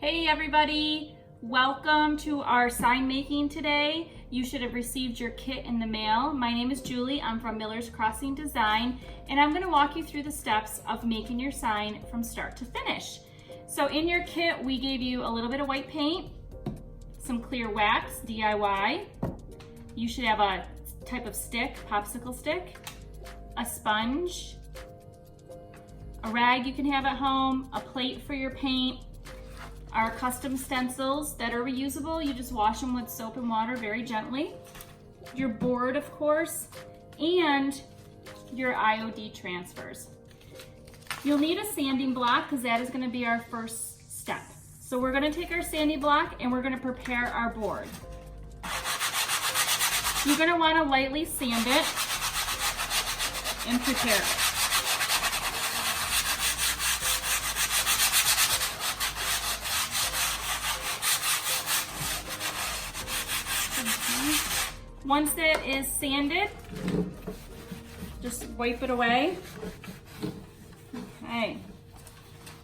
Hey everybody, welcome to our sign making today. You should have received your kit in the mail. My name is Julie, I'm from Miller's Crossing Design, and I'm gonna walk you through the steps of making your sign from start to finish. So in your kit, we gave you a little bit of white paint, some clear wax, DIY. You should have a type of stick, popsicle stick, a sponge, a rag you can have at home, a plate for your paint, our custom stencils that are reusable. You just wash them with soap and water very gently. Your board, of course, and your IOD transfers. You'll need a sanding block because that is going to be our first step. So we're going to take our sanding block and we're going to prepare our board. You're going to want to lightly sand it and prepare it. Once it is sanded, just wipe it away. Okay.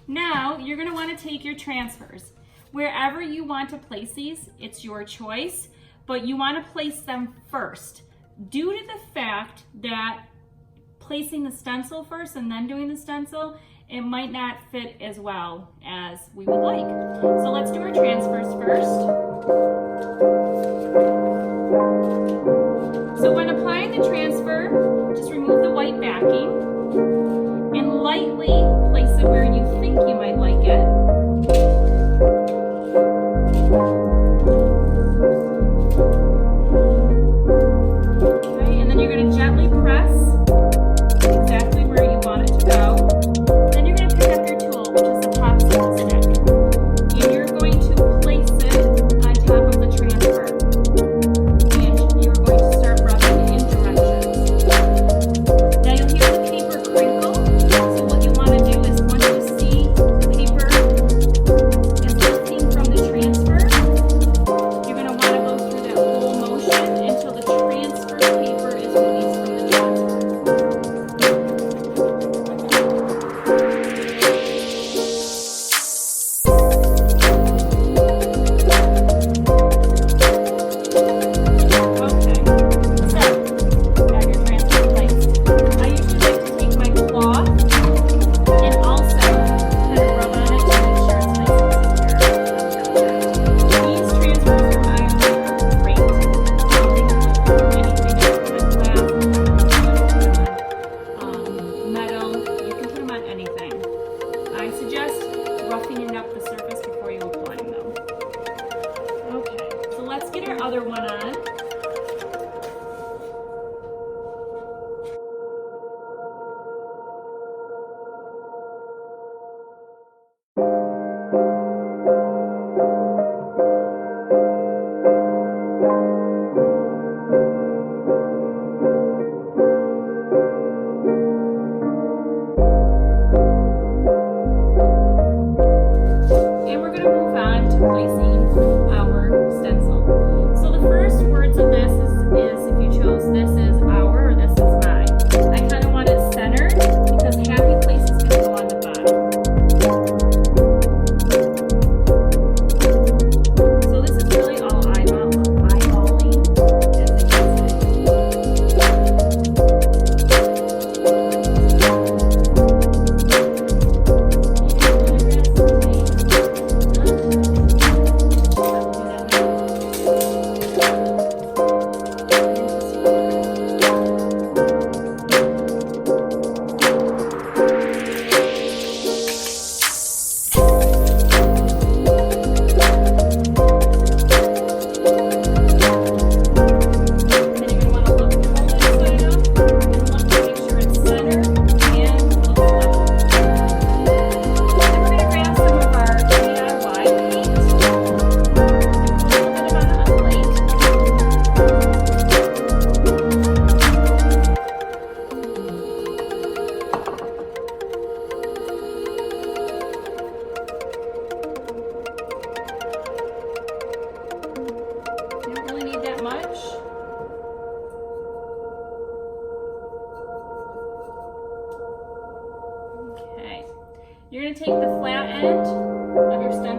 Now you're going to want to take your transfers. Wherever you want to place these, it's your choice, but you want to place them first. Due to the fact that placing the stencil first and then doing the stencil, it might not fit as well as we would like. So let's do our transfers first. So when applying the transfer, just remove the white backing and lightly place it where you think you might like it. Okay, and then you're going to gently press exactly where you want it to go. Then you're going to pick up your tool, which is a popsicle stick, and you're going to place it on top of the transfer. Paper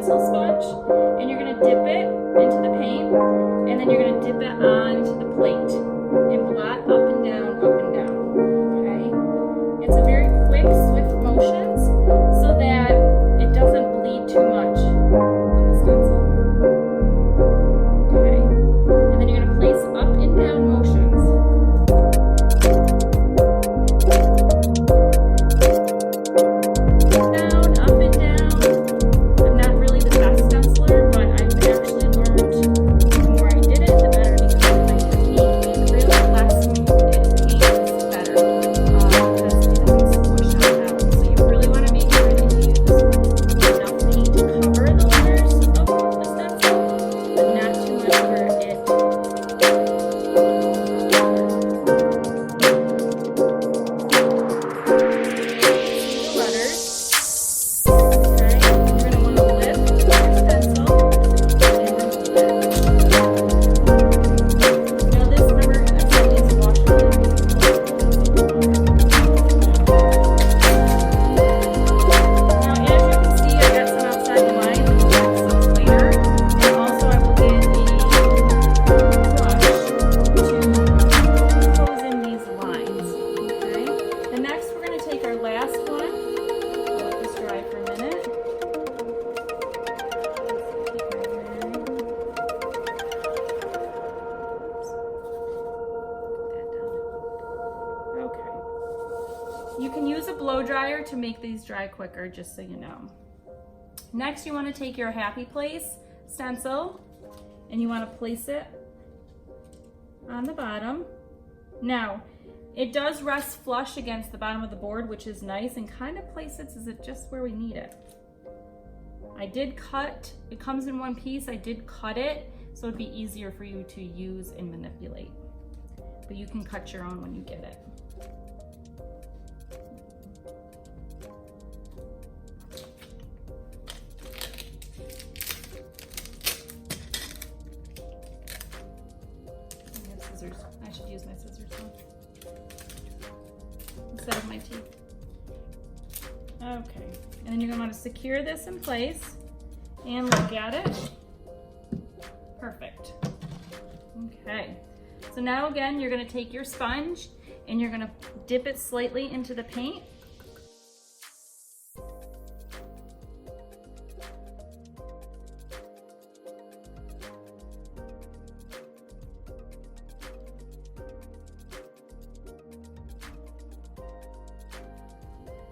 stencil sponge, and you're gonna dip it into the paint, and then you're gonna dip it onto the plate and blot up and down, okay? It's a very quick, swift motions so that it doesn't bleed too much on the stencil. Okay, and then you're gonna place up and down motions. You can use a blow dryer to make these dry quicker, just so you know. Next, you want to take your Happy Place stencil and you want to place it on the bottom. Now, it does rest flush against the bottom of the board, which is nice, and kind of places it just where we need it. I did cut, it comes in one piece, I did cut it, so it'd be easier for you to use and manipulate. But you can cut your own when you get it. Scissors. I should use my scissors instead of my teeth. Okay, and then you're gonna want to secure this in place and look at it. Perfect. Okay, so now again, you're gonna take your sponge and you're gonna dip it slightly into the paint.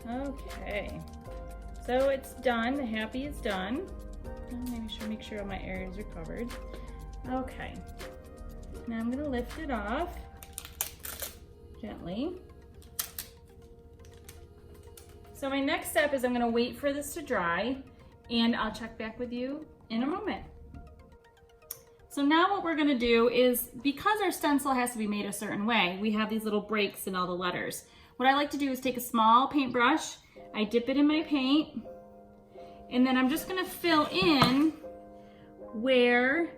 Okay, so it's done. The Happy is done. Maybe should make sure all my areas are covered. Okay, now I'm gonna lift it off gently. So my next step is I'm gonna wait for this to dry, and I'll check back with you in a moment. So now what we're gonna do is, because our stencil has to be made a certain way, we have these little breaks in all the letters. What I like to do is take a small paintbrush, I dip it in my paint, and then I'm just gonna fill in where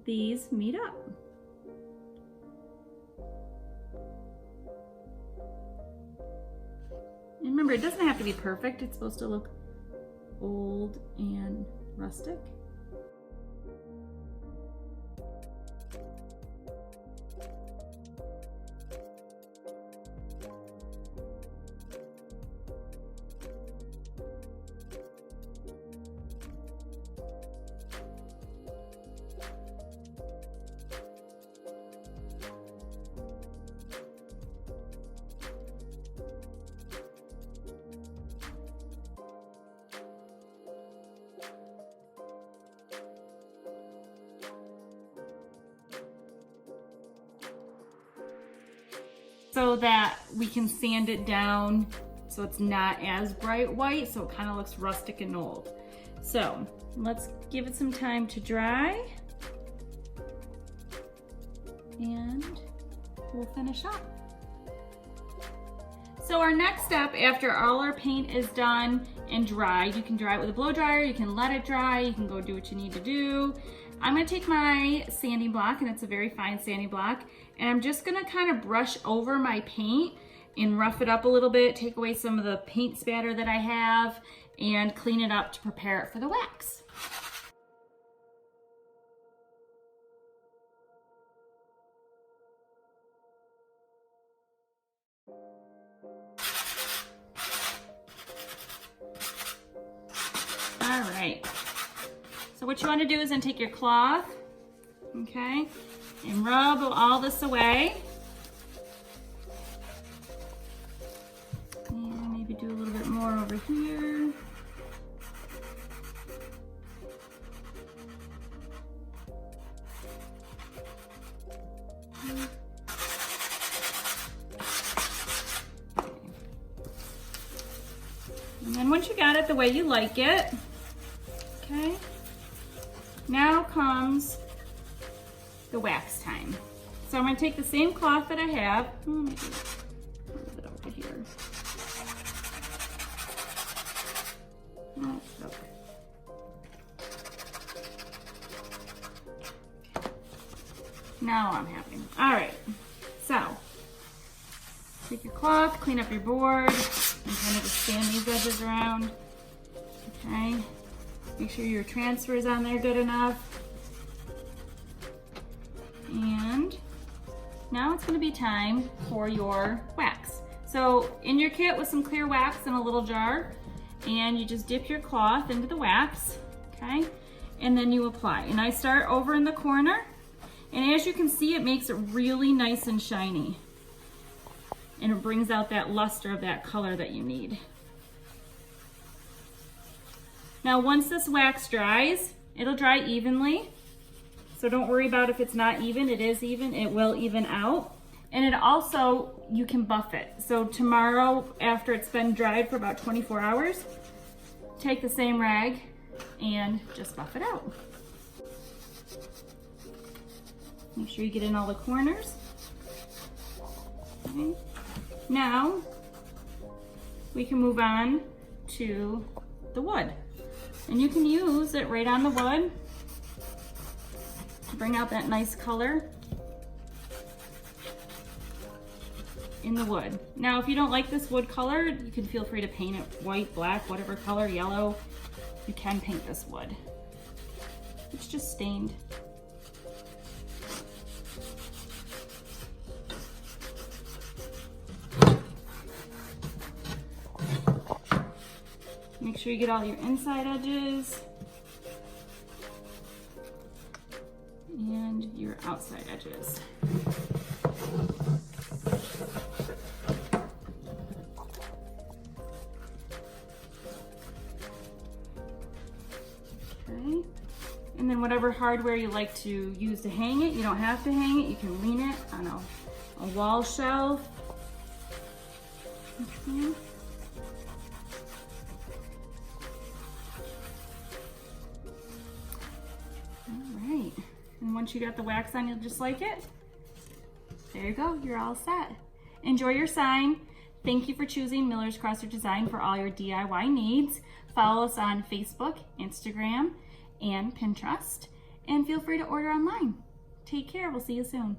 these meet up. And remember, it doesn't have to be perfect, it's supposed to look old and rustic. So that we can sand it down so it's not as bright white, so it kind of looks rustic and old. So let's give it some time to dry and we'll finish up. So our next step, after all our paint is done and dried, you can dry it with a blow dryer, you can let it dry, you can go do what you need to do. I'm gonna take my sanding block, and it's a very fine sanding block, and I'm just gonna kind of brush over my paint and rough it up a little bit, take away some of the paint spatter that I have, and clean it up to prepare it for the wax. All right, so what you want to do is then take your cloth, okay, and rub all this away. And maybe do a little bit more over here. And then once you got it the way you like it, okay, now comes the wax time. So I'm going to take the same cloth that I have. Maybe a little bit over here. Okay. Now I'm happy. All right, so take your cloth, clean up your board, and kind of just stand these edges around. Okay, make sure your transfer is on there good enough. And now it's going to be time for your wax. So in your kit with some clear wax in a little jar, and you just dip your cloth into the wax, okay, and then you apply. And I start over in the corner, and as you can see, it makes it really nice and shiny, and it brings out that luster of that color that you need. Now once this wax dries, it'll dry evenly, so don't worry about if it's not even. It is even, it will even out. And it also, you can buff it. So tomorrow, after it's been dried for about 24 hours, take the same rag and just buff it out. Make sure you get in all the corners. Okay. Now, we can move on to the wood. And you can use it right on the wood to bring out that nice color in the wood. Now, if you don't like this wood color, you can feel free to paint it white, black, whatever color, yellow. You can paint this wood. It's just stained. Make sure you get all your inside edges and your outside edges. Okay, and then whatever hardware you like to use to hang it, you don't have to hang it, you can lean it on a wall shelf. Okay. And once you got the wax on, you'll just like it. There you go, you're all set. Enjoy your sign. Thank you for choosing Miller's Crosser Design for all your DIY needs. Follow us on Facebook, Instagram, and Pinterest. And feel free to order online. Take care, we'll see you soon.